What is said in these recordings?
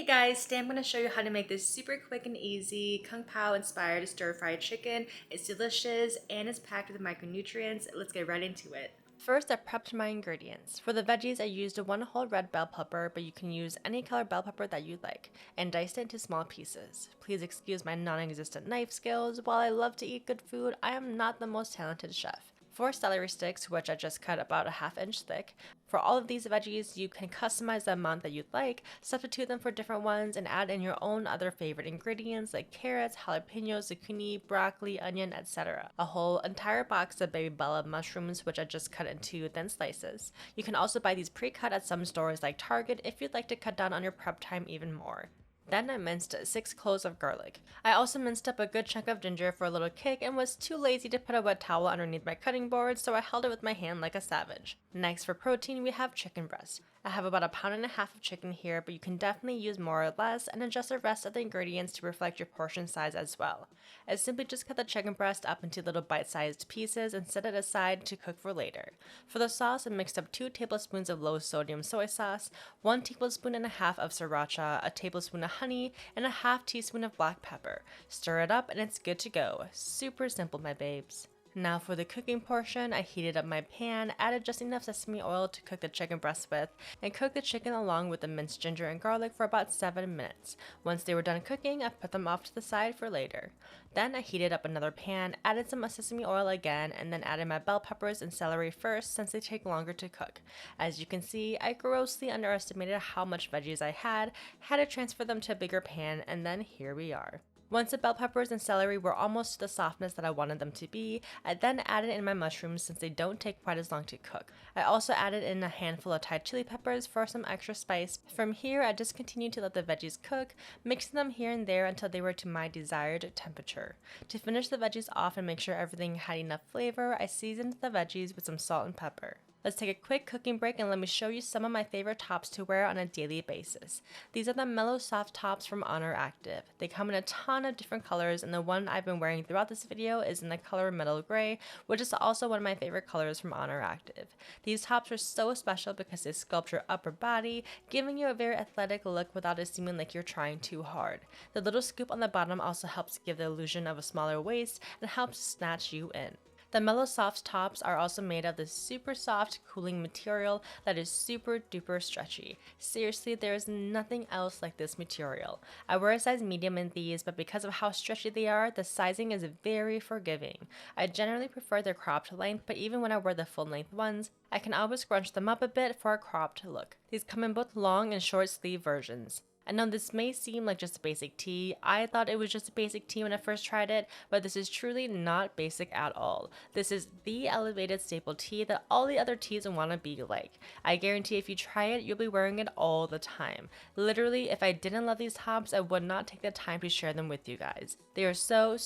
Hey guys, today I'm going to show you how to make this super quick and easy Kung Pao inspired stir-fried chicken. It's delicious and it's packed with micronutrients. Let's get right into it. First, I prepped my ingredients. For the veggies, I used one whole red bell pepper, but you can use any color bell pepper that you like, and diced it into small pieces. Please excuse my non-existent knife skills. While I love to eat good food, I am not the most talented chef. 4 celery sticks, which I just cut about a ½ inch thick. For all of these veggies, you can customize the amount that you'd like, substitute them for different ones, and add in your own other favorite ingredients like carrots, jalapenos, zucchini, broccoli, onion, etc. A whole entire box of baby bella mushrooms, which I just cut into thin slices. You can also buy these pre-cut at some stores like Target if you'd like to cut down on your prep time even more. Then I minced 6 cloves of garlic. I also minced up a good chunk of ginger for a little kick and was too lazy to put a wet towel underneath my cutting board, so I held it with my hand like a savage. Next, for protein, we have chicken breast. I have about 1.5 pounds of chicken here, but you can definitely use more or less and adjust the rest of the ingredients to reflect your portion size as well. I simply just cut the chicken breast up into little bite-sized pieces and set it aside to cook for later. For the sauce, I mixed up 2 tablespoons of low-sodium soy sauce, 1 tablespoon and a half of sriracha, a tablespoon of honey, and a ½ teaspoon of black pepper. Stir it up and it's good to go. Super simple, my babes. Now for the cooking portion, I heated up my pan, added just enough sesame oil to cook the chicken breast with, and cooked the chicken along with the minced ginger and garlic for about 7 minutes. Once they were done cooking, I put them off to the side for later. Then I heated up another pan, added some sesame oil again, and then added my bell peppers and celery first since they take longer to cook. As you can see, I grossly underestimated how much veggies I had to transfer them to a bigger pan, and then here we are. Once the bell peppers and celery were almost to the softness that I wanted them to be, I then added in my mushrooms since they don't take quite as long to cook. I also added in a handful of Thai chili peppers for some extra spice. From here, I just continued to let the veggies cook, mixing them here and there until they were to my desired temperature. To finish the veggies off and make sure everything had enough flavor, I seasoned the veggies with some salt and pepper. Let's take a quick cooking break and let me show you some of my favorite tops to wear on a daily basis. These are the Mellow Soft tops from Honor Active. They come in a ton of different colors, and the one I've been wearing throughout this video is in the color Metal Gray, which is also one of my favorite colors from Honor Active. These tops are so special because they sculpt your upper body, giving you a very athletic look without it seeming like you're trying too hard. The little scoop on the bottom also helps give the illusion of a smaller waist and helps snatch you in. The Mellow Soft tops are also made of this super soft, cooling material that is super duper stretchy. Seriously, there is nothing else like this material. I wear a size medium in these, but because of how stretchy they are, the sizing is very forgiving. I generally prefer their cropped length, but even when I wear the full length ones, I can always scrunch them up a bit for a cropped look. These come in both long and short sleeve versions. I know this may seem like just a basic tee. I thought it was just a basic tee when I first tried it, but this is truly not basic at all. This is the elevated staple tee that all the other tees want to be like. I guarantee if you try it, you'll be wearing it all the time. Literally, if I didn't love these tops, I would not take the time to share them with you guys. They are so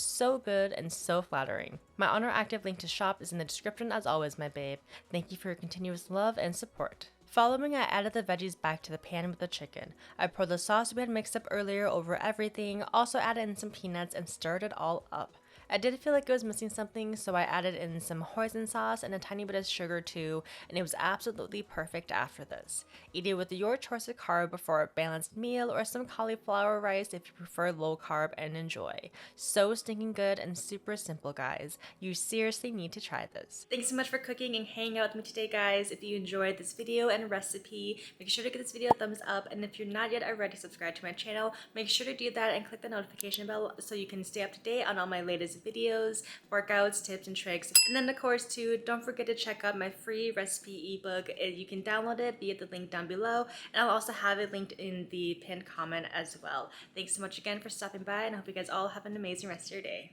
good and so flattering. My Honor Active link to shop is in the description as always, my babe. Thank you for your continuous love and support. Following, I added the veggies back to the pan with the chicken. I poured the sauce we had mixed up earlier over everything, also added in some peanuts and stirred it all up. I did feel like it was missing something, so I added in some hoisin sauce and a tiny bit of sugar too, and it was absolutely perfect after this. Eat it with your choice of carb for a balanced meal or some cauliflower rice if you prefer low carb, and enjoy. So stinking good and super simple, guys. You seriously need to try this. Thanks so much for cooking and hanging out with me today, guys. If you enjoyed this video and recipe, make sure to give this video a thumbs up, and if you're not yet already subscribed to my channel, make sure to do that and click the notification bell so you can stay up to date on all my latest videos, workouts, tips, and tricks. And then of course too, don't forget to check out my free recipe ebook. You can download it via the link down below, and I'll also have it linked in the pinned comment as well. Thanks so much again for stopping by, and I hope you guys all have an amazing rest of your day.